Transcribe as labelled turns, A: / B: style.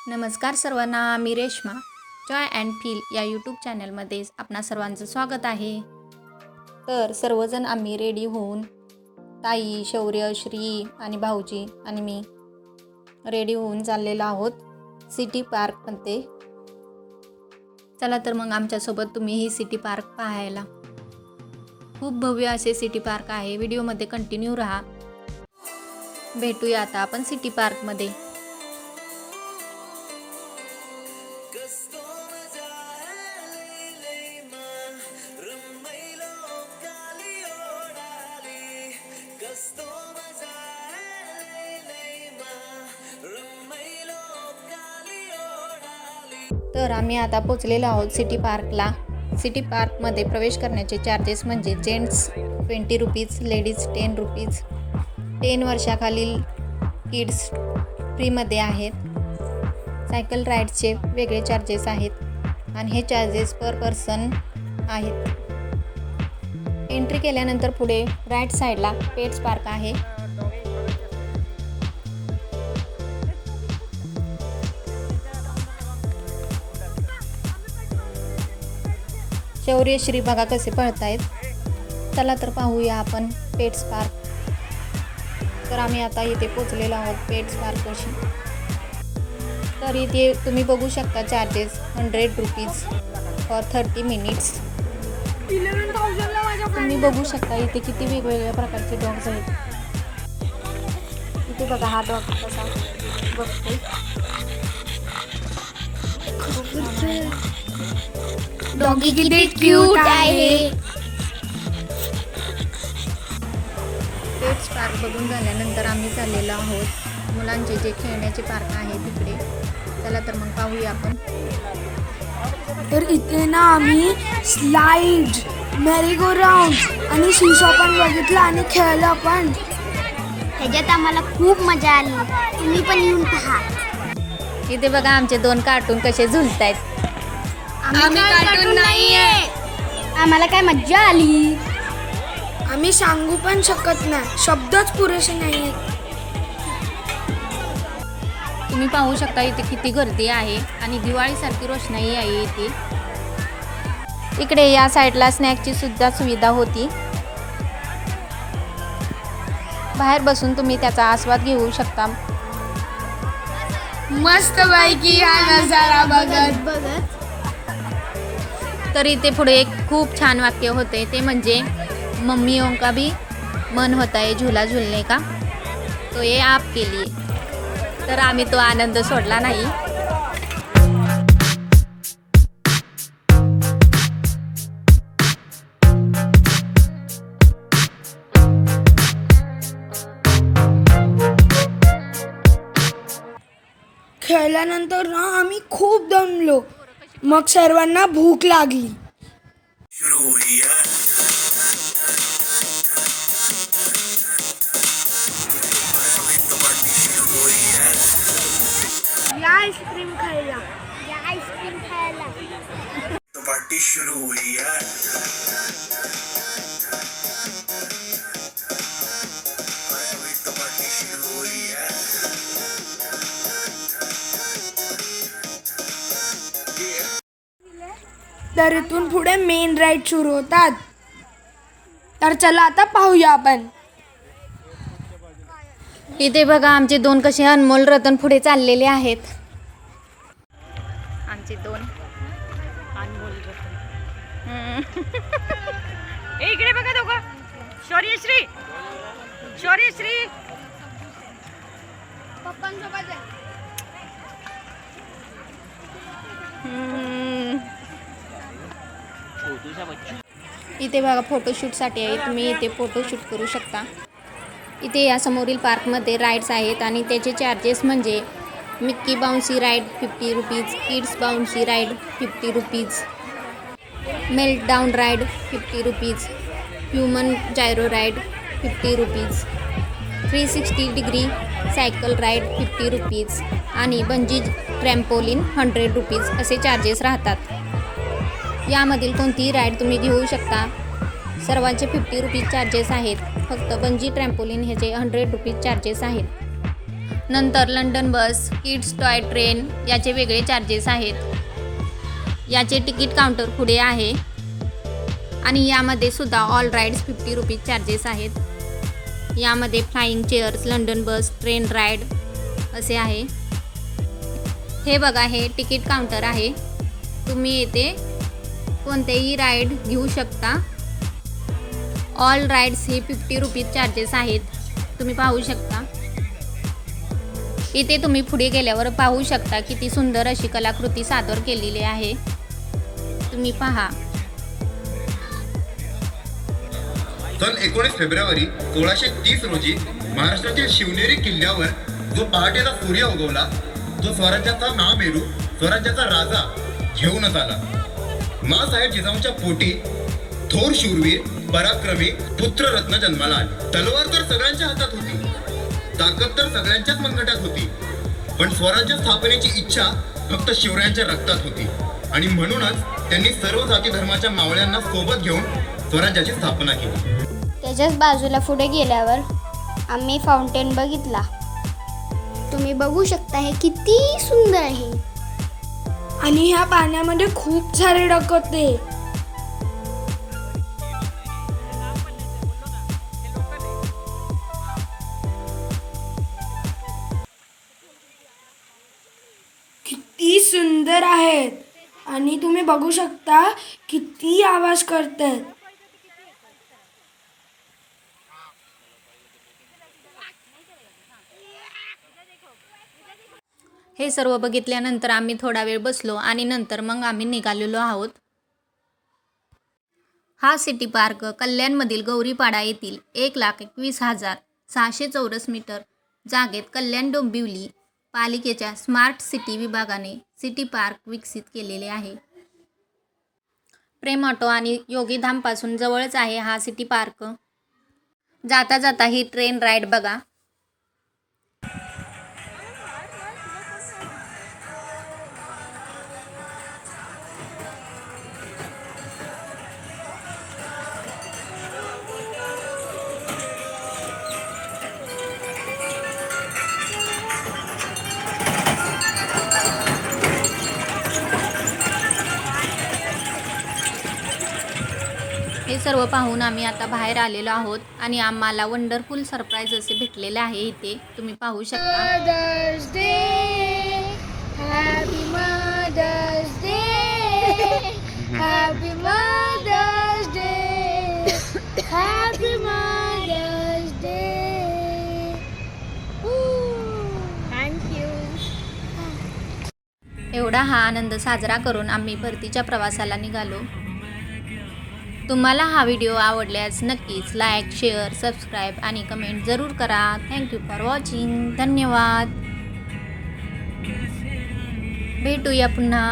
A: नमस्कार सर्वांना, मी Reshma Joy and feel या यूट्यूब चॅनलमध्ये आपणा सर्वांचं स्वागत आहे. तर सर्वजण आम्ही रेडी होऊन ताई, शौर्य, श्री आणि भाऊजी आणि मी रेडी होऊन चाललेलो आहोत सिटी पार्कमध्ये. चला तर मग आमच्यासोबत तुम्हीही सिटी पार्क पाहायला. खूप भव्य असे सिटी पार्क आहे. व्हिडिओमध्ये कंटिन्यू राहा. भेटूया आता आपण सिटी पार्कमध्ये. तर आम्ही आता पोचलेलो आहोत सिटी पार्कला. सिटी पार्कमध्ये प्रवेश करण्याचे चार्जेस म्हणजे जेंट्स 20 रुपीज, लेडीज 10 रुपीज. 10 वर्षाखालील किड्स फ्रीमध्ये आहेत. सायकल राईड्सचे वेगळे चार्जेस आहेत आणि हे चार्जेस पर पर्सन आहेत. एंट्री केल्यानंतर पुढे राईट साईडला पेट्स पार्क आहे. शौर्य, श्री बघा कसे पळतायत. चला तर पाहूया आपण पेट्स पार्क. तर आम्ही आता इथे पोचलेलो आहोत पेट्स पार्कशी. तर इथे तुम्ही बघू शकता चार्जेस 100 रुपीज फॉर 30 मिनिट्स. तुम्ही बघू शकता इथे किती वेगवेगळ्या प्रकारचे डॉग्स आहेत. इथे बघा हा डॉग कसा बघतोय.
B: डॉगी किती क्यूट आहे.
A: पेट्स पार्क बघून झाल्यानंतर आम्ही चाललेलो आहोत मुलांचे जे खेळण्याचे पार्क आहे तिकडे. चला तर मग पाहूया आपण.
B: तर इथे ना आम्ही स्लाइड, मेरी गो राऊंड आणि शीशो पण बघितला आणि खेळलो पण.
C: ह्याच्यात आम्हाला खूप मजा आली. तुम्ही पण येऊन पहा.
A: इथे बघा आमचे 2 कार्टून कसे झुलतायत.
B: आम्ही कार्टून नाहीये.
C: आम्हाला काय मजा आली.
B: आम्ही सांगू पण शकत नाही, शब्दच पुरेसे नाही.
A: तुम्ही पाहू शकता इथे किती गर्दी आहे आणि दिवाळीसारखी रोषणाई आहे इथे. इकडे या साईडला स्नॅकची सुद्धा सुविधा होती. बाहेर बसून तुम्ही त्याचा आस्वाद घेऊ शकता.
B: मस्त पैकी हा नजारा बघत.
A: तर इथे पुढे एक खूप छान वाक्य होते, ते म्हणजे मम्मियों का भी मन होता है झूला झूलने का, तो ये आपके लिए. तर आम्ही तो आनंद सोडला नाही.
B: खेळल्यानंतर ना आम्ही खूप दमलो. मग सर्वांना भूक लागली. आईस्क्रीम खायला.
C: आईस्क्रीम खायला.
D: तो पार्टी शुरू हुई है. तो पार्टी शुरू हुई है.
B: तर इथून पुढे मेन राईड सुरू होतात. तर चला आता पाहूया आपण.
A: इथे बघा आमचे 2 कसे अनमोल रतन पुढे चाललेले आहेत. आमचे 2 अनमोल रतन.
E: इकडे बघा दोघं. शौर्यश्री, शौर्यश्री.
C: पप्पांसोबत आहे.
A: इथे बघा फोटोशूटसाठी आहे. तुम्ही इथे फोटोशूट करू शकता. इथे या समोरील पार्कमध्ये राईड्स आहेत आणि त्याचे चार्जेस म्हणजे Mickey bouncy ride 50 rupees, kids bouncy ride 50 rupees, meltdown ride 50 rupees, human gyro ride 50 rupees, 360 degree cycle ride 50 rupees आणि बंजी ट्रॅम्पोलिन 100 रुपीज असे चार्जेस राहतात. यामधील कोणतीही राईड तुम्ही घेऊ शकता. सर्वांचे 50 रुपीज चार्जेस आहेत. फक्त बंजी ट्रॅम्पोलिन ह्याचे 100 रुपीज चार्जेस आहेत. नंतर लंडन बस, किड्स टॉय ट्रेन याचे वेगळे चार्जेस आहेत. याचे तिकीट काउंटर पुढे आहे आणि यामध्ये सुद्धा ऑल राईड्स 50 रुपीज चार्जेस आहेत. यामध्ये फ्लाइंग चेअर्स, लंडन बस, ट्रेन राईड असे आहे. हे बघा, हे तिकीट काउंटर आहे. तुम्ही येथे कोणतेही राईड घेऊ शकता. ऑल राईड्स हे 50 रुपीज चार्जेस आहेत. तुम्ही पाहू शकता. इथे तुम्ही पुढे गेल्यावर पाहू शकता किती सुंदर अशी कलाकृती सादर केलेली आहे. तुम्ही पहा.
F: सन 19 फेब्रुवारी 1630 रोजी महाराष्ट्रातील शिवनेरी किल्ल्यावर जो पहाटेचा सूर्य उगवला, जो स्वराज्याचा महामेरू, स्वराज्याचा राजा घेऊनच आला. माँसाहेब जिजाऊंच्या पोटी थोर शूरवीर, पराक्रमी पुत्ररत्न जन्माला आले. तलवार तर सगळ्यांच्या हातात होती, ताकद तर सगळ्यांच्याच मनगटात होती, पण स्वराज्य स्थापनेची इच्छा फक्त शिवरायांच्या रक्तात होती. आणि म्हणूनच त्यांनी सर्व जाती धर्माच्या मावळ्यांना सोबत घेऊन स्वराज्याची स्थापना केली.
C: त्याच्याच बाजूला पुढे गेल्यावर आम्ही फाउंटेन बघितला. तुम्ही बघू शकता, हे किती सुंदर आहे.
B: आणि ह्या पाण्यामध्ये खूप सारे डक होते. किती सुंदर आहेत. आणि तुम्ही बघू शकता किती आवाज करतात.
A: हे सर्व बघितल्यानंतर आम्ही थोडा वेळ बसलो आणि नंतर मग आम्ही निघालेलो आहोत. हा सिटी पार्क कल्याणमधील गौरीपाडा येथील 1,21,600 चौरस मीटर जागेत कल्याण डोंबिवली पालिकेच्या स्मार्ट सिटी विभागाने सिटी पार्क विकसित केलेले आहे. प्रेम ऑटो आणि योगीधामपासून जवळच आहे हा सिटी पार्क. जाता जाता ही ट्रेन राईड बघा. हे सर्व पाहून आम्ही आता बाहेर आलेलो आहोत आणि आम्हाला वंडरफुल सरप्राईज असे भेटलेले आहे. इथे तुम्ही पाहू शकता.
C: Mother's Day, happy Mother's Day, happy Mother's Day, happy Mother's Day. Thank you.
A: एवढा हा आनंद साजरा करून आम्ही परतीच्या प्रवासाला निघालो. तुम्हाला हा व्हिडिओ आवडल्यास नक्कीच लाईक, शेअर, सबस्क्राईब आणि कमेंट जरूर करा. Thank you for watching. धन्यवाद. भेटूया पुन्हा.